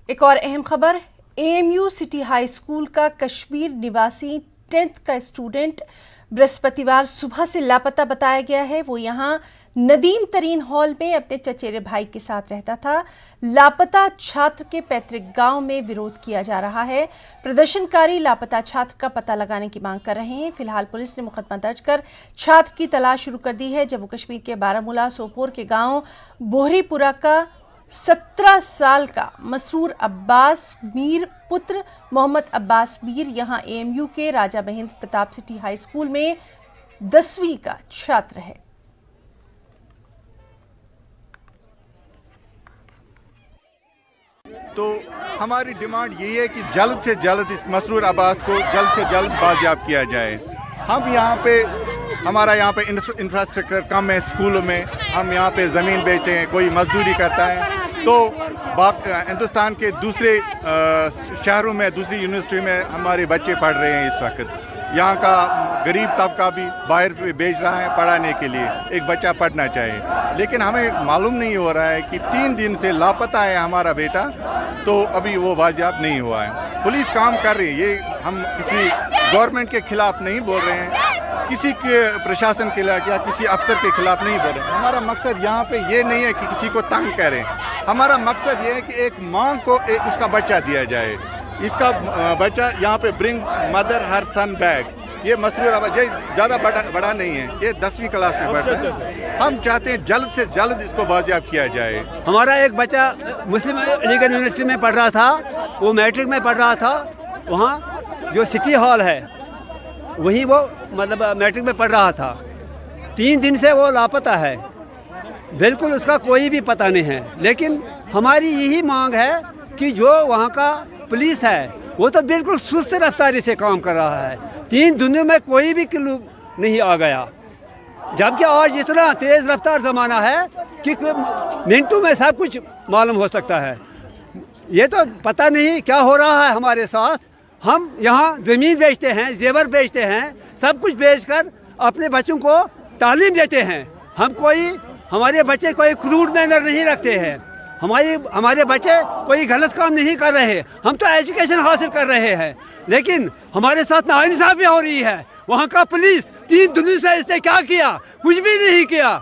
एक और अहम खबर, AMU सिटी हाई स्कूल का कश्मीर निवासी 10th का स्टूडेंट बृहस्पतिवार सुबह से लापता बताया गया है। वो यहाँ नदीम तरीन हॉल में अपने चचेरे भाई के साथ रहता था। लापता छात्र के पैतृक गांव में विरोध किया जा रहा है। प्रदर्शनकारी लापता छात्र का पता लगाने की मांग कर रहे हैं। फिलहाल पुलिस ने मुकदमा दर्ज कर छात्र की तलाश शुरू कर दी है। जम्मू कश्मीर के बारामूला सोपोर के गांव बोहरीपुरा का 17 साल का मसरूर अब्बास मीर पुत्र मोहम्मद अब्बास मीर यहाँ AMU के Raja Mahendra Pratap city high school में 10वीं का छात्र है। तो हमारी डिमांड यही है कि जल्द से जल्द इस मसरूर अब्बास को जल्द से जल्द बाजियाब किया जाए। हम यहाँ पे हमारा यहाँ पे इंफ्रास्ट्रक्चर कम है, स्कूलों में हम यहाँ पे ज़मीन बेचते हैं, कोई मजदूरी करता है। तो हिंदुस्तान के दूसरे शहरों में, दूसरी यूनिवर्सिटी में हमारे बच्चे पढ़ रहे हैं। इस वक्त यहाँ का गरीब तबका भी बाहर भेज रहा है पढ़ाने के लिए, एक बच्चा पढ़ना चाहिए। लेकिन हमें मालूम नहीं हो रहा है कि 3 दिन से लापता है हमारा बेटा, तो अभी वो बाजियाब नहीं हुआ है। पुलिस काम कर रही है, ये हम किसी गवर्नमेंट के खिलाफ नहीं बोल रहे हैं, किसी के प्रशासन के खिलाफ या किसी अफसर के खिलाफ नहीं बोल रहे। हमारा मकसद यहाँ पे ये नहीं है कि किसी को तंग करें। हमारा मकसद ये है कि एक माँ को उसका बच्चा दिया जाए। इसका बच्चा यहाँ पे ब्रिंग मदर हर सन बैक, ये मसरूर अब्बास, ये ज़्यादा बड़ा नहीं है, ये 10वीं क्लास में पढ़ता है। हम चाहते हैं जल्द से जल्द इसको बाजियाब किया जाए। हमारा एक बच्चा मुस्लिम अलीगढ़ यूनिवर्सिटी में पढ़ रहा था, वो मैट्रिक में पढ़ रहा था। वहाँ जो सिटी हॉल है वहीं वो मतलब मैट्रिक में पढ़ रहा था। 3 दिन से वो लापता है, बिल्कुल उसका कोई भी पता नहीं है। लेकिन हमारी यही मांग है कि जो वहाँ का पुलिस है वो तो बिल्कुल सुस्त रफ्तारी से काम कर रहा है। 3 दिनों में कोई भी क्लू नहीं आ गया, जबकि आज इतना तेज़ रफ्तार ज़माना है कि मिनटों में सब कुछ मालूम हो सकता है। ये तो पता नहीं क्या हो रहा है हमारे साथ। हम यहाँ ज़मीन बेचते हैं, जेवर बेचते हैं, सब कुछ बेचकर अपने बच्चों को तालीम देते हैं। हमारे बच्चे कोई क्रूड मैनर नहीं रखते हैं, हमारे बच्चे कोई गलत काम नहीं कर रहे। हम तो एजुकेशन हासिल कर रहे हैं, लेकिन हमारे साथ नाइंसाफ़ी हो रही है। वहाँ का पुलिस 3 दिनों से इसने क्या किया? कुछ भी नहीं किया।